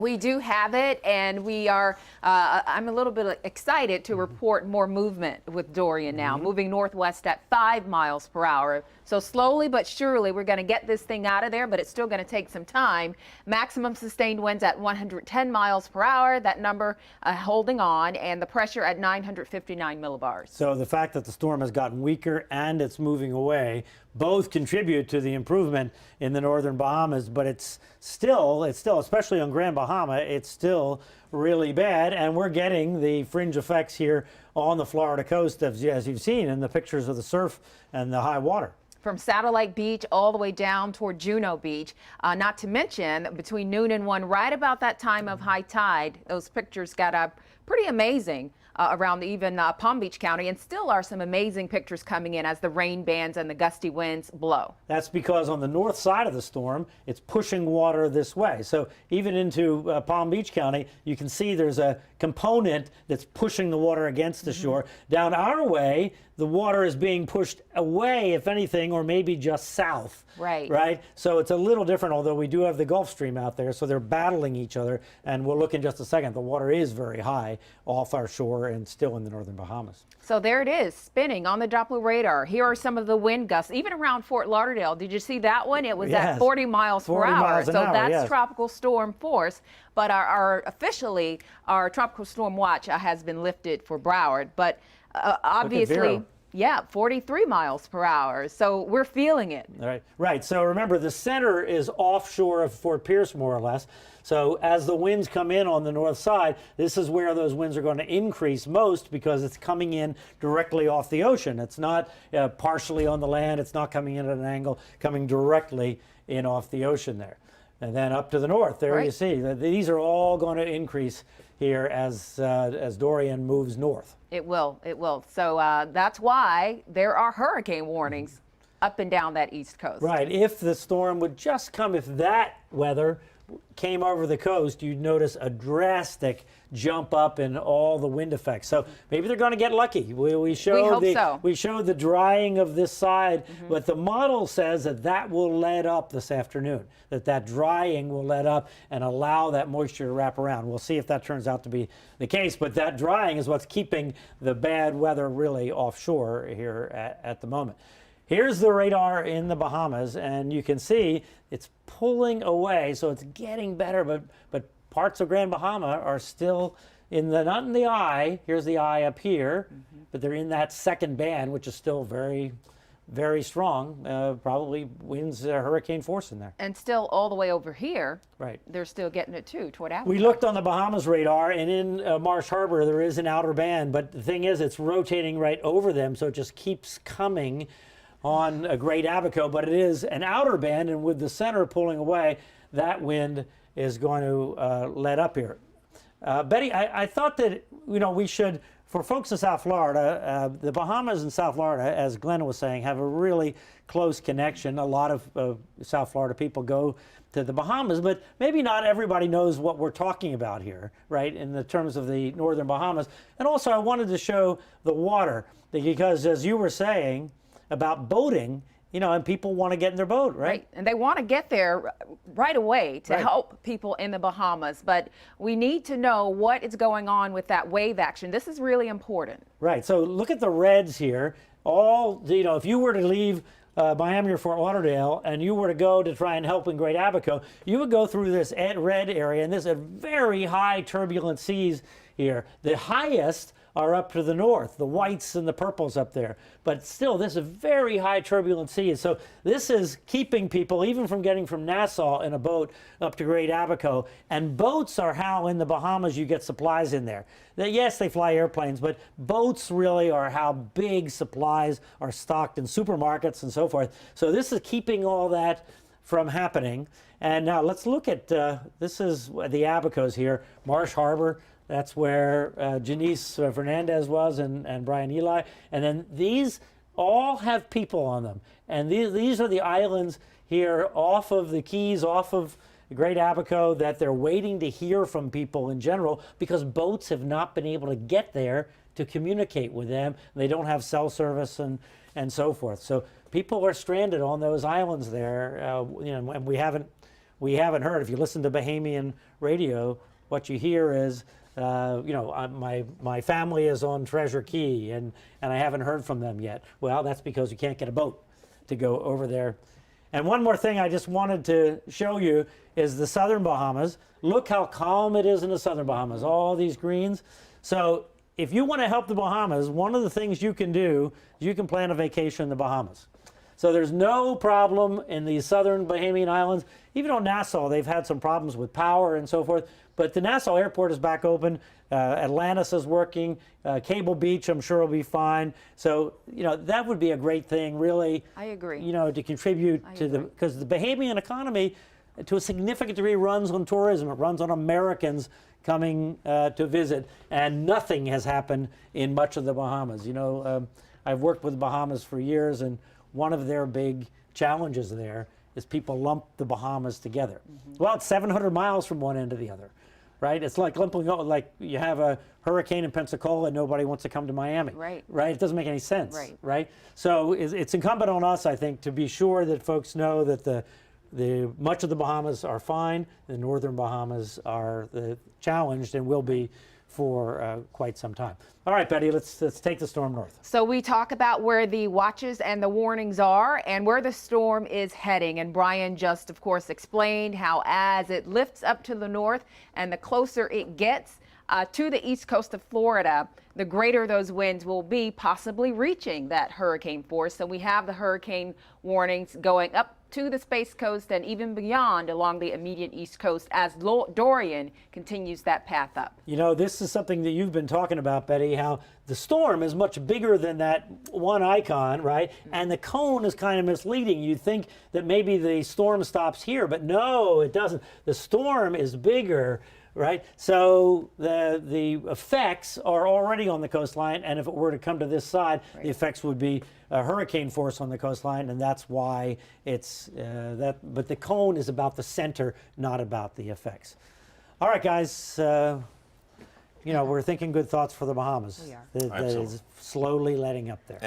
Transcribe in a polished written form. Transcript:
We do have it, and we are, I'm a little bit excited to report more movement with Dorian now, moving northwest at 5 miles per hour. So slowly but surely, we're going to get this thing out of there, but it's still going to take some time. Maximum sustained winds at 110 miles per hour, that number holding on, and the pressure at 959 millibars. So the fact that the storm has gotten weaker and it's moving away both contribute to the improvement in the northern Bahamas, but it's still, especially on Grand Bahama, it's still really bad, and we're getting the fringe effects here on the Florida coast, as you've seen in the pictures of the surf and the high water. From Satellite Beach all the way down toward Juno Beach, not to mention between noon and 1, right about that time of high tide, those pictures got pretty amazing. Around even Palm Beach County, and still are some amazing pictures coming in as the rain bands and the gusty winds blow. That's because on the north side of the storm, it's pushing water this way. So even into Palm Beach County, you can see there's a component that's pushing the water against the shore. Down our way, the water is being pushed away, if anything, or maybe just south. Right? So it's a little different, although we do have the Gulf Stream out there, so they're battling each other. And we'll look in just a second. The water is very high off our shore and still in the northern Bahamas. So there it is, spinning on the Doppler radar. Here are some of the wind gusts, even around Fort Lauderdale. Did you see that one? It was at 40 miles per hour. So that's tropical storm force. But officially, our tropical storm watch has been lifted for Broward. But obviously, yeah, 43 miles per hour. So we're feeling it. Right. So remember, the center is offshore of Fort Pierce, more or less. So as the winds come in on the north side, this is where those winds are going to increase most because it's coming in directly off the ocean. It's not partially on the land. It's not coming in at an angle, coming directly in off the ocean there. And then up to the north, there you see, these are all going to increase here as Dorian moves north. It will. So that's why there are hurricane warnings up and down that east coast. Right. If the storm would just come, if that weather came over the coast, you'd notice a drastic jump up in all the wind effects. So maybe they're going to get lucky. We showed the drying of this side, but the model says that will let up this afternoon, that drying will let up and allow that moisture to wrap around. We'll see if that turns out to be the case, but that drying is what's keeping the bad weather really offshore here at the moment. Here's the radar in the Bahamas, and you can see it's pulling away, so it's getting better, but parts of Grand Bahama are still not in the eye. Here's the eye up here, but they're in that second band, which is still very, very strong. Probably winds hurricane force in there. And still all the way over here, they're still getting it too, toward Africa. We looked on the Bahamas radar, and in Marsh Harbor, there is an outer band, but the thing is, it's rotating right over them, so it just keeps coming on a Great Abaco, but it is an outer band, and with the center pulling away, that wind is going to let up here. Betty, I thought that we should, for folks in South Florida, the Bahamas and South Florida, as Glenn was saying, have a really close connection. A lot of South Florida people go to the Bahamas, but maybe not everybody knows what we're talking about here, right, in the terms of the northern Bahamas. And also, I wanted to show the water, because as you were saying about boating, and people want to get in their boat, right? And they want to get there right away to help people in the Bahamas. But we need to know what is going on with that wave action. This is really important. Right. So look at the reds here. If you were to leave Miami or Fort Lauderdale and you were to go to try and help in Great Abaco, you would go through this red area, and there's a very high turbulent seas here. The highest are up to the north, the whites and the purples up there. But still, this is very high turbulent seas. So this is keeping people even from getting from Nassau in a boat up to Great Abaco. And boats are how in the Bahamas you get supplies in there. Yes, they fly airplanes, but boats really are how big supplies are stocked in supermarkets and so forth. So this is keeping all that from happening. And now let's look at, this is the Abacos here, Marsh Harbor. That's where Janice Fernandez was and Brian Eli. And then these all have people on them. And these are the islands here off of the Keys, off of Great Abaco, that they're waiting to hear from people in general because boats have not been able to get there to communicate with them. They don't have cell service and so forth. So people are stranded on those islands there, and we haven't we haven't heard. If you listen to Bahamian radio, what you hear is, my family is on Treasure Key, and I haven't heard from them yet. Well, that's because you can't get a boat to go over there. And one more thing I just wanted to show you is the southern Bahamas. Look how calm it is in the southern Bahamas, all these greens. So if you want to help the Bahamas, one of the things you can do is you can plan a vacation in the Bahamas. So there's no problem in the southern Bahamian Islands. Even on Nassau, they've had some problems with power and so forth. But the Nassau airport is back open. Atlantis is working. Cable Beach, I'm sure, will be fine. So, that would be a great thing, really. I agree. To contribute because the Bahamian economy, to a significant degree, runs on tourism. It runs on Americans coming to visit. And nothing has happened in much of the Bahamas. I've worked with the Bahamas for years, and one of their big challenges there is people lump the Bahamas together. Well, it's 700 miles from one end to the other, right? It's like lumping, like you have a hurricane in Pensacola and nobody wants to come to Miami. Right. Right? It doesn't make any sense. Right. So it's incumbent on us, I think, to be sure that folks know that the much of the Bahamas are fine. The northern Bahamas are challenged and will be for quite some time. All right, Betty, let's take the storm north. So we talk about where the watches and the warnings are and where the storm is heading. And Brian just, of course, explained how as it lifts up to the north and the closer it gets to the east coast of Florida, the greater those winds will be, possibly reaching that hurricane force. So we have the hurricane warnings going up to the Space Coast and even beyond along the immediate east coast as Dorian continues that path up. This is something that you've been talking about, Betty, how the storm is much bigger than that one icon, right? And the cone is kind of misleading. You'd think that maybe the storm stops here, but no, it doesn't. The storm is bigger, right? So the effects are already on the coastline, and if it were to come to this side, the effects would be a hurricane force on the coastline, and that's why it's that. But the cone is about the center, not about the effects. All right, guys. We're thinking good thoughts for the Bahamas. We are. That is slowly letting up there.